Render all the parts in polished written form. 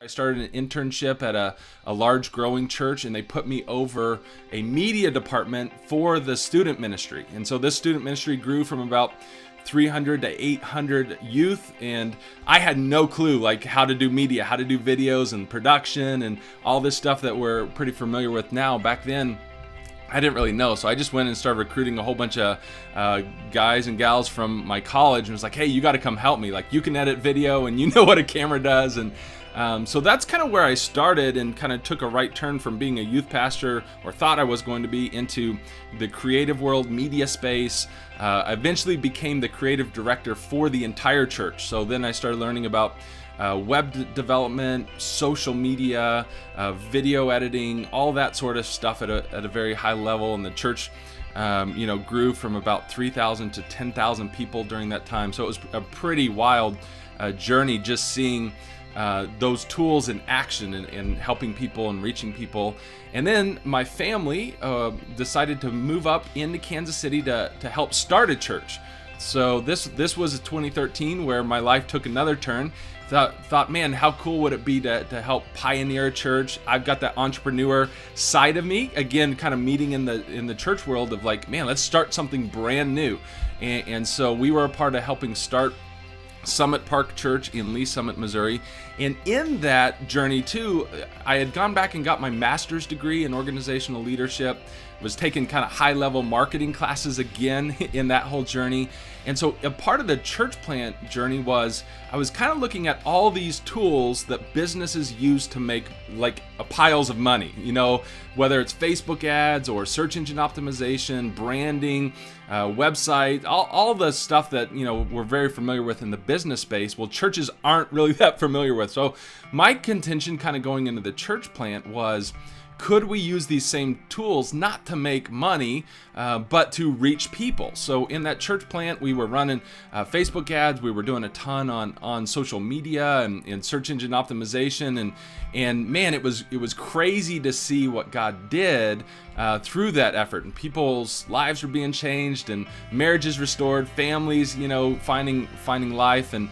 I started an internship at a large growing church, and they put me over a media department for the student ministry. And so this student ministry grew from about 300 to 800 youth, and I had no clue like how to do media, how to do videos and production and all this stuff that we're pretty familiar with now. Back then, I didn't really know, so I just went and started recruiting a whole bunch of guys and gals from my college, and was like, hey, you got to come help me. Like, you can edit video, and you know what a camera does. And so that's kind of where I started, and kind of took a right turn from being a youth pastor, or thought I was going to be, into the creative world, media space. I eventually became the creative director for the entire church. So then I started learning about web development, social media, video editing, all that sort of stuff at a very high level. And the church, grew from about 3,000 to 10,000 people during that time. So it was a pretty wild journey, just seeing those tools in action and helping people and reaching people. And then my family decided to move up into Kansas City to help start a church. So this was 2013, where my life took another turn. Thought, man, how cool would it be to help pioneer a church? I've got that entrepreneur side of me, again, kind of meeting in the church world of like, man, let's start something brand new. And so we were a part of helping start Summit Park Church in Lee Summit, Missouri. And in that journey too, I had gone back and got my master's degree in organizational leadership, was taking kind of high-level marketing classes again in that whole journey. And so a part of the church plant journey was I was kind of looking at all these tools that businesses use to make like piles of money, whether it's Facebook ads or search engine optimization, branding, website, all the stuff that, we're very familiar with in the business space. Well, churches aren't really that familiar with. So my contention kind of going into the church plant was, could we use these same tools not to make money, but to reach people? So in that church plant, we were running Facebook ads. We were doing a ton on social media and search engine optimization. And man, it was crazy to see what God did through that effort. And people's lives were being changed, and marriages restored, families, finding life. And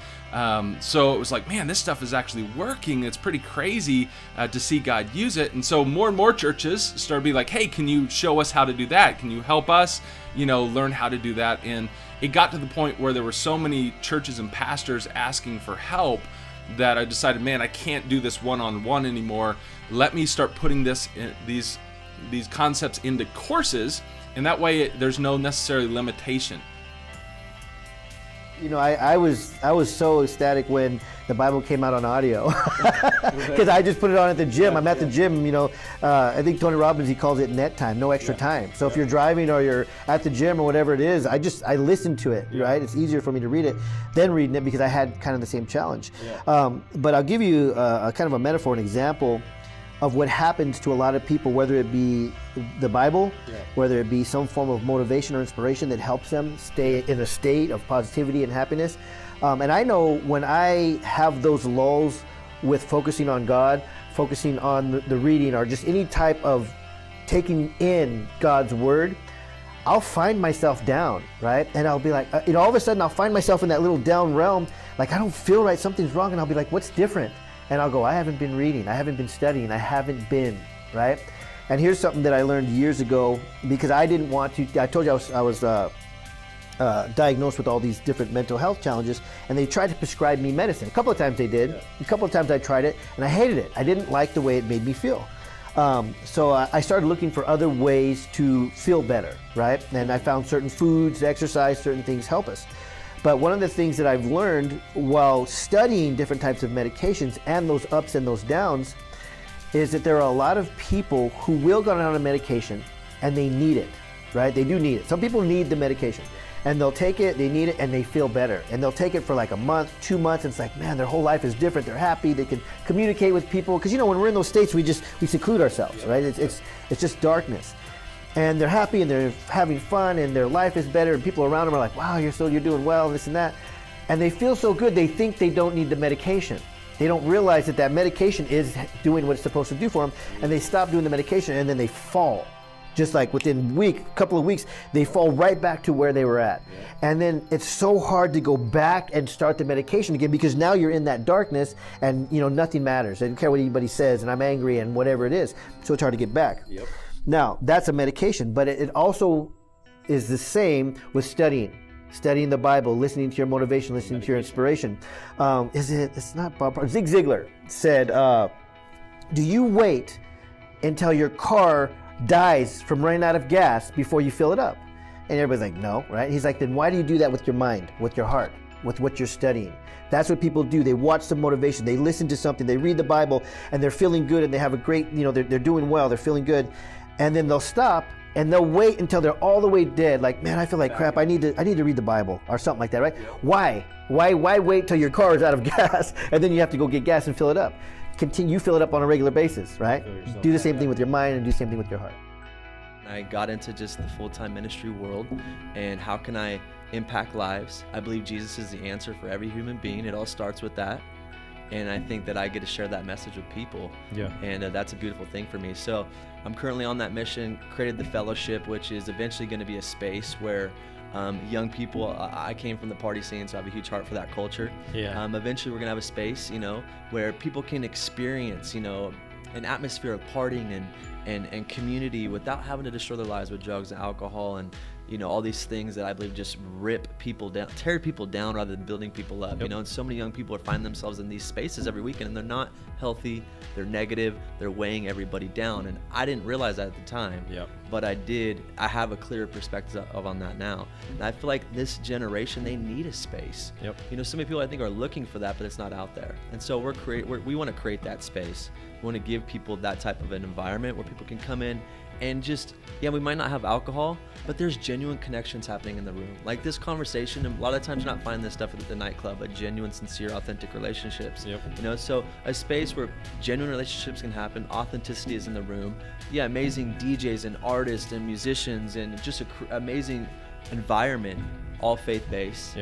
so it was like, man, this stuff is actually working. It's pretty crazy to see God use it. And so more and more churches started to be like, hey, can you show us how to do that? Can you help us, learn how to do that? And it got to the point where there were so many churches and pastors asking for help that I decided, man, I can't do this one-on-one anymore. Let me start putting these concepts into courses, and that way there's no necessary limitation. I was so ecstatic when the Bible came out on audio, because I just put it on at the gym. I'm at the gym, I think Tony Robbins, he calls it net time, no extra time. So if you're driving or you're at the gym or whatever it is, I listen to it, right? It's easier for me to read it than reading it, because I had kind of the same challenge. But I'll give you a kind of a metaphor, an example of what happens to a lot of people, whether it be the Bible, whether it be some form of motivation or inspiration that helps them stay in a state of positivity and happiness. And I know when I have those lulls with focusing on God, focusing on the reading, or just any type of taking in God's word, I'll find myself down, right? And I'll be like, all of a sudden I'll find myself in that little down realm, like I don't feel right, something's wrong, and I'll be like, what's different? And I'll go, I haven't been reading, I haven't been studying, I haven't been, right? And here's something that I learned years ago, because I didn't want to, I told you I was diagnosed with all these different mental health challenges, and they tried to prescribe me medicine. A couple of times they did, a couple of times I tried it, and I hated it. I didn't like the way it made me feel. So I started looking for other ways to feel better, right? And I found certain foods, exercise, certain things help us. But one of the things that I've learned while studying different types of medications and those ups and those downs is that there are a lot of people who will go on a medication and they need it, right? They do need it. Some people need the medication and they'll take it, they need it, and they feel better. And they'll take it for like a month, 2 months, and it's like, man, their whole life is different. They're happy, they can communicate with people. Because when we're in those states, we seclude ourselves, right? It's just darkness. And they're happy and they're having fun and their life is better, and people around them are like, wow, you're doing well, this and that. And they feel so good, they think they don't need the medication. They don't realize that medication is doing what it's supposed to do for them, and they stop doing the medication and then they fall. just like within couple of weeks, they fall right back to where they were at. And then it's so hard to go back and start the medication again, because now you're in that darkness and nothing matters. I don't care what anybody says, and I'm angry and whatever it is. So it's hard to get back. Now, that's a medication, but it also is the same with studying the Bible, listening to your motivation, listening to your inspiration. It's not Bob, Zig Ziglar said, do you wait until your car dies from running out of gas before you fill it up? And everybody's like, no, right? He's like, then why do you do that with your mind, with your heart, with what you're studying? That's what people do. They watch some motivation, they listen to something, they read the Bible, and they're feeling good, and they have a great, they're doing well, they're feeling good, and then they'll stop and they'll wait until they're all the way dead. Like, man, I feel like crap. I need to read the Bible or something like that, right? Why wait till your car is out of gas and then you have to go get gas and fill it up? You fill it up on a regular basis, right? Do the same thing with your mind and do the same thing with your heart. I got into just the full-time ministry world and how can I impact lives. I believe Jesus is the answer for every human being. It all starts with that. And I think that I get to share that message with people. And that's a beautiful thing for me. So I'm currently on that mission, created the fellowship, which is eventually going to be a space where young people, I came from the party scene, so I have a huge heart for that culture. Eventually we're going to have a space, where people can experience, an atmosphere of partying and community without having to destroy their lives with drugs and alcohol and all these things that I believe just rip people down, tear people down rather than building people up. And so many young people are finding themselves in these spaces every weekend and they're not healthy, they're negative, they're weighing everybody down. And I didn't realize that at the time, but I did. I have a clearer perspective on that now. And I feel like this generation, they need a space. So many people I think are looking for that, but it's not out there. And so we want to create that space. We want to give people that type of an environment where people can come in and just, we might not have alcohol, but there's genuine connections happening in the room. Like this conversation, and a lot of times you're not finding this stuff at the nightclub, but genuine, sincere, authentic relationships. So a space where genuine relationships can happen, authenticity is in the room. Amazing DJs and artists and musicians and just an amazing environment, all faith-based.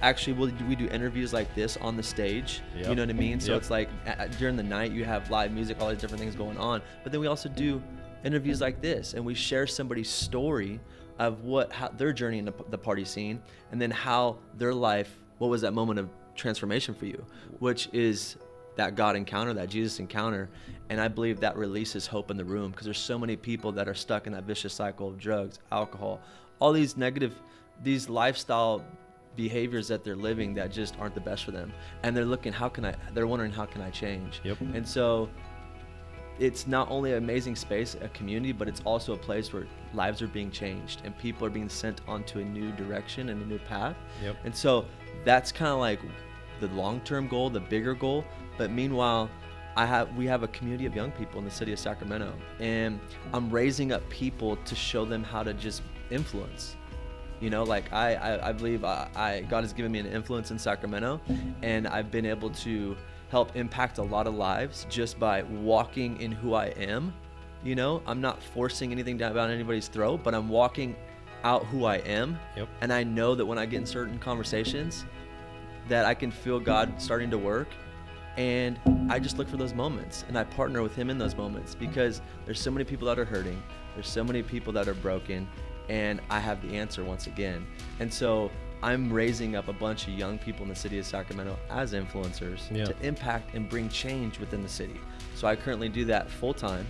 Actually, we do interviews like this on the stage. You know what I mean? So it's like during the night you have live music, all these different things going on, but then we also do interviews like this, and we share somebody's story of how their journey in the party scene, and then how their life, what was that moment of transformation for you, which is that God encounter, that Jesus encounter. And I believe that releases hope in the room, because there's so many people that are stuck in that vicious cycle of drugs, alcohol, all these negative, these lifestyle behaviors that they're living that just aren't the best for them, and they're looking, they're wondering, how can I change? And so it's not only an amazing space, a community, but it's also a place where lives are being changed and people are being sent onto a new direction and a new path. And so that's kind of like the long-term goal, the bigger goal. But meanwhile, we have a community of young people in the city of Sacramento, and I'm raising up people to show them how to just influence. I believe God has given me an influence in Sacramento, and I've been able to help impact a lot of lives just by walking in who I am. I'm not forcing anything down anybody's throat, but I'm walking out who I am. And I know that when I get in certain conversations that I can feel God starting to work, and I just look for those moments and I partner with him in those moments, because there's so many people that are hurting, there's so many people that are broken, and I have the answer once again. And so I'm raising up a bunch of young people in the city of Sacramento as influencers to impact and bring change within the city. So I currently do that full-time.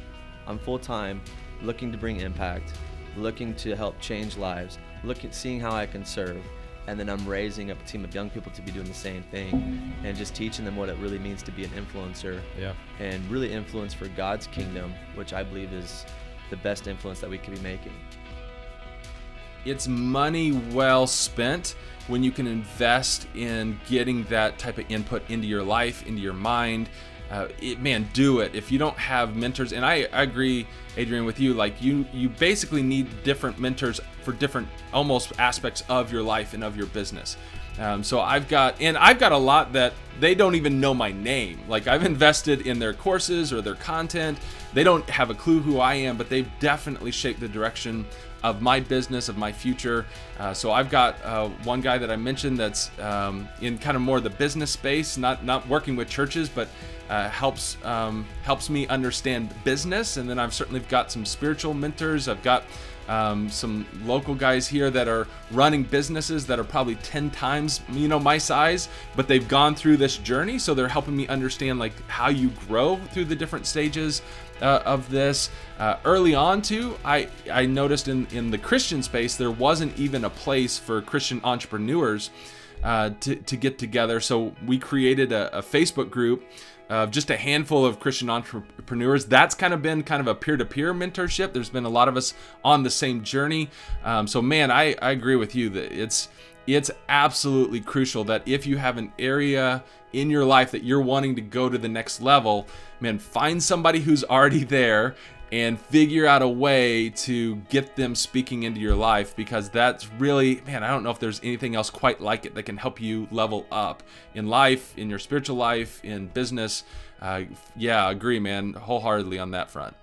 I'm full-time looking to bring impact, looking to help change lives, seeing how I can serve. And then I'm raising up a team of young people to be doing the same thing and just teaching them what it really means to be an influencer and really influence for God's kingdom, which I believe is the best influence that we could be making. It's money well spent when you can invest in getting that type of input into your life, into your mind. Do it. If you don't have mentors, and I agree, Adrian, with you, like you basically need different mentors for different almost aspects of your life and of your business. So I've got a lot that they don't even know my name. Like I've invested in their courses or their content. They don't have a clue who I am, but they've definitely shaped the direction of my business, of my future. So I've got one guy that I mentioned that's in kind of more the business space, not working with churches, but helps me understand business. And then I've certainly got some spiritual mentors. I've got some local guys here that are running businesses that are probably 10 times my size, but they've gone through this journey, so they're helping me understand like how you grow through the different stages of this. Early on too, I noticed in the Christian space there wasn't even a place for Christian entrepreneurs to get together, so we created a Facebook group of just a handful of Christian entrepreneurs. That's kind of been a peer-to-peer mentorship. There's been a lot of us on the same journey. So man, I agree with you that it's absolutely crucial that if you have an area in your life that you're wanting to go to the next level, man, find somebody who's already there and figure out a way to get them speaking into your life, because that's really, man, I don't know if there's anything else quite like it that can help you level up in life, in your spiritual life, in business. Yeah, agree, man, wholeheartedly on that front.